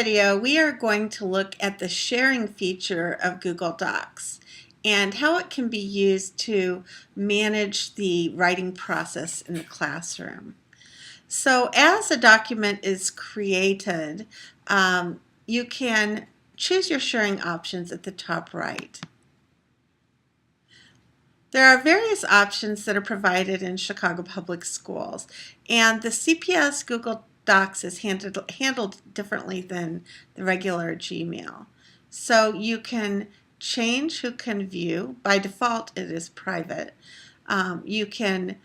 video, we are going to look at the sharing feature of Google Docs and how it can be used to manage the writing process in the classroom. So as a document is created, you can choose your sharing options at the top right. There are various options that are provided in Chicago Public Schools, and the CPS Google Docs is handled differently than the regular Gmail. So you can change who can view. By default, it is private. You can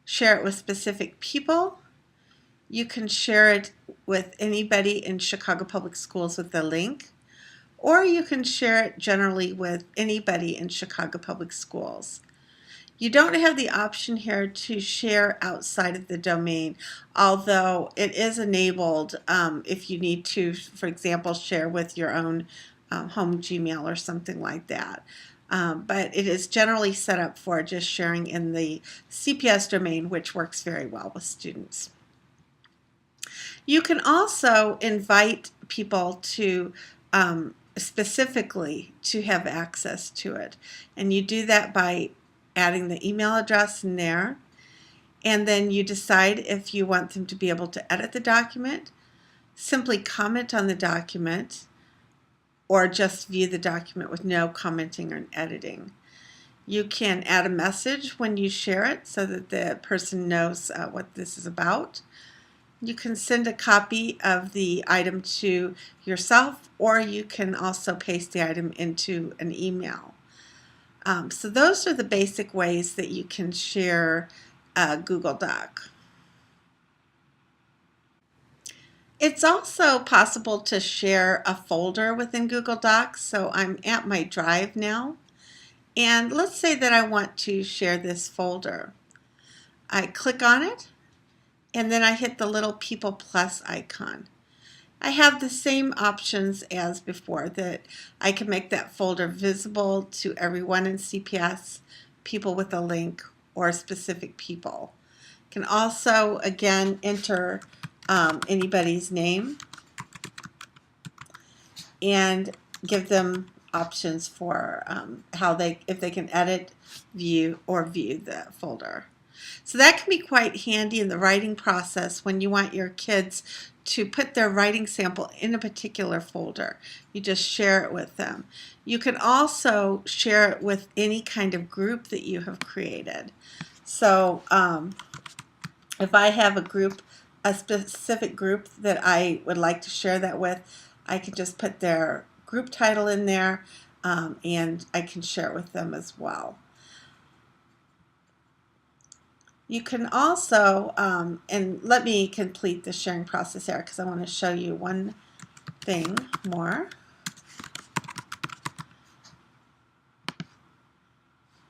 share it with specific people. You can share it with anybody in Chicago Public Schools with the link, or you can share it generally with anybody in Chicago Public Schools. You don't have the option here to share outside of the domain, although it is enabled if you need to, for example, share with your own home Gmail or something like that. But it is generally set up for just sharing in the CPS domain, which works very well with students. You can also invite people to specifically to have access to it, and you do that by adding the email address in there, and then you decide if you want them to be able to edit the document, simply comment on the document, or just view the document with no commenting or editing. You can add a message when you share it so that the person knows what this is about. You can send a copy of the item to yourself, or you can also paste the item into an email. So those are the basic ways that you can share a Google Doc. It's also possible to share a folder within Google Docs. So I'm at my Drive now, and let's say that I want to share this folder. I click on it, and then I hit the little People Plus icon. I have the same options as before, that I can make that folder visible to everyone in CPS, people with a link, or specific people. Can also, again, enter anybody's name and give them options for if they can edit, view, or view the folder. So that can be quite handy in the writing process when you want your kids to put their writing sample in a particular folder. You just share it with them. You can also share it with any kind of group that you have created. So if I have a specific group that I would like to share that with, I can just put their group title in there, and I can share it with them as well. You can also, and let me complete the sharing process here because I want to show you one thing more.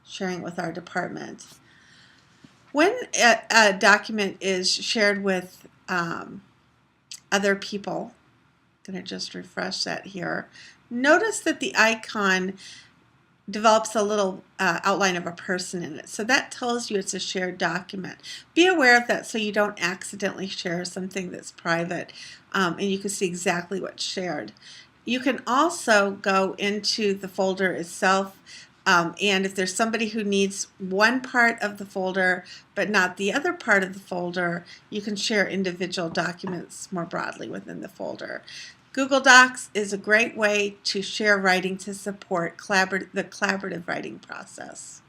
Sharing with our department. When a document is shared with other people, I'm going to just refresh that here. Notice that the icon develops a little outline of a person in it. So that tells you it's a shared document. Be aware of that so you don't accidentally share something that's private, and you can see exactly what's shared. You can also go into the folder itself, and if there's somebody who needs one part of the folder but not the other part of the folder, you can share individual documents more broadly within the folder. Google Docs is a great way to share writing to support the collaborative writing process.